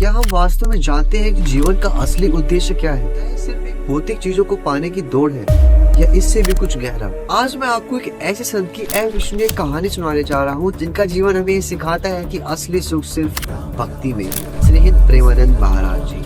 क्या हम वास्तव में जानते हैं कि जीवन का असली उद्देश्य क्या है? क्या ये सिर्फ एक भौतिक चीजों को पाने की दौड़ है या इससे भी कुछ गहरा? आज मैं आपको एक ऐसे संत की अविश्वसनीय कहानी सुनाने जा रहा हूँ जिनका जीवन हमें सिखाता है कि असली सुख सिर्फ भक्ति में। श्रीहित प्रेमानंद महाराज जी।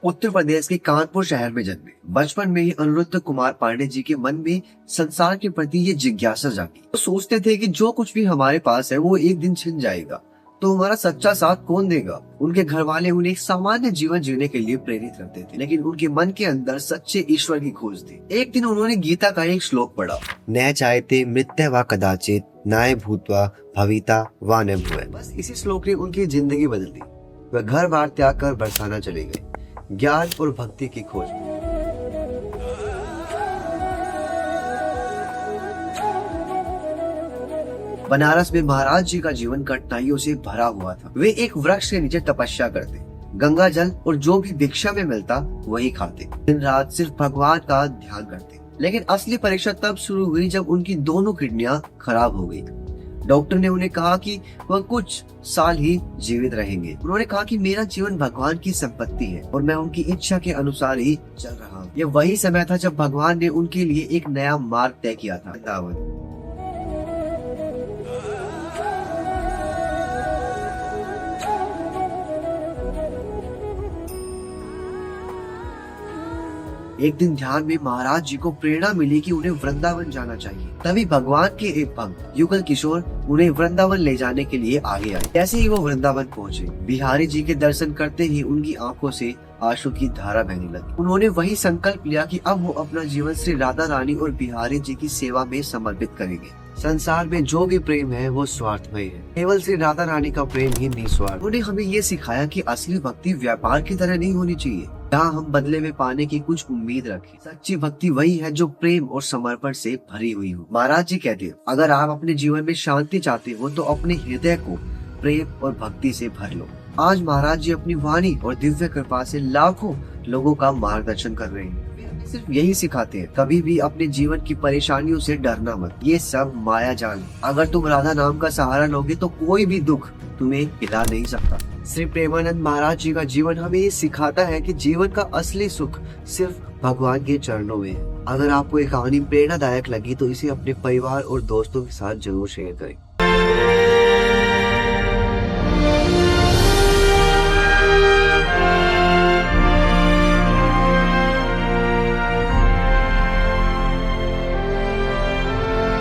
उत्तर प्रदेश के कानपुर शहर में जन्मे। बचपन में ही अनिरुद्ध कुमार पांडे जी के मन में संसार के प्रति ये जिज्ञासा जागी। वो सोचते थे कि जो कुछ भी हमारे पास है वो एक दिन छिन जाएगा, तो हमारा सच्चा साथ कौन देगा? उनके घर वाले उन्हें एक सामान्य जीवन जीने के लिए प्रेरित करते थे, लेकिन उनके मन के अंदर सच्चे ईश्वर की खोज थी। एक दिन उन्होंने गीता का एक श्लोक पढ़ा, न चाहते मृत्यु व कदाचित नाय भूतवा भविता व न भूय। बस इसी श्लोक ने उनकी जिंदगी बदल दी। वह घर बार त्याग कर बरसाना चले गए, ज्ञान और भक्ति की खोज में। बनारस में महाराज जी का जीवन कठिनाइयों से भरा हुआ था। वे एक वृक्ष के नीचे तपस्या करते, गंगा जल और जो भी भिक्षा में मिलता वही खाते, दिन रात सिर्फ भगवान का ध्यान करते। लेकिन असली परीक्षा तब शुरू हुई जब उनकी दोनों किडनियां खराब हो गई। डॉक्टर ने उन्हें कहा कि वह कुछ साल ही जीवित रहेंगे। उन्होंने कहा कि मेरा जीवन भगवान की संपत्ति है और मैं उनकी इच्छा के अनुसार ही चल रहा हूँ। यह वही समय था जब भगवान ने उनके लिए एक नया मार्ग तय किया था, वृंदावन। एक दिन ध्यान में महाराज जी को प्रेरणा मिली कि उन्हें वृंदावन जाना चाहिए। तभी भगवान के एक भक्त युगल किशोर उन्हें वृंदावन ले जाने के लिए आगे आए। जैसे ही वो वृंदावन पहुंचे, बिहारी जी के दर्शन करते ही उनकी आंखों से आंसू की धारा बहने लगी। उन्होंने वही संकल्प लिया कि अब वो अपना जीवन श्री राधा रानी और बिहारी जी की सेवा में समर्पित करेंगे। संसार में जो भी प्रेम है वो स्वार्थमय है, केवल श्री राधा रानी का प्रेम ही निस्वार्थ। उन्होंने हमें ये सिखाया कि असली भक्ति व्यापार की तरह नहीं होनी चाहिए, जहाँ हम बदले में पाने की कुछ उम्मीद रखें। सच्ची भक्ति वही है जो प्रेम और समर्पण से भरी हुई हो। महाराज जी कहते हैं, अगर आप अपने जीवन में शांति चाहते हो तो अपने हृदय को प्रेम और भक्ति से भर लो। आज महाराज जी अपनी वाणी और दिव्य कृपा से लाखों लोगों का मार्गदर्शन कर रहे हैं। सिर्फ यही सिखाते हैं, कभी भी अपने जीवन की परेशानियों से डरना मत, ये सब माया जाल। अगर तुम राधा नाम का सहारा लोगे तो कोई भी दुख तुम्हें हिला नहीं सकता। श्री प्रेमानंद महाराज जी का जीवन हमें ये सिखाता है कि जीवन का असली सुख सिर्फ भगवान के चरणों में है। अगर आपको ये कहानी प्रेरणादायक लगी तो इसे अपने परिवार और दोस्तों के साथ जरूर शेयर करें।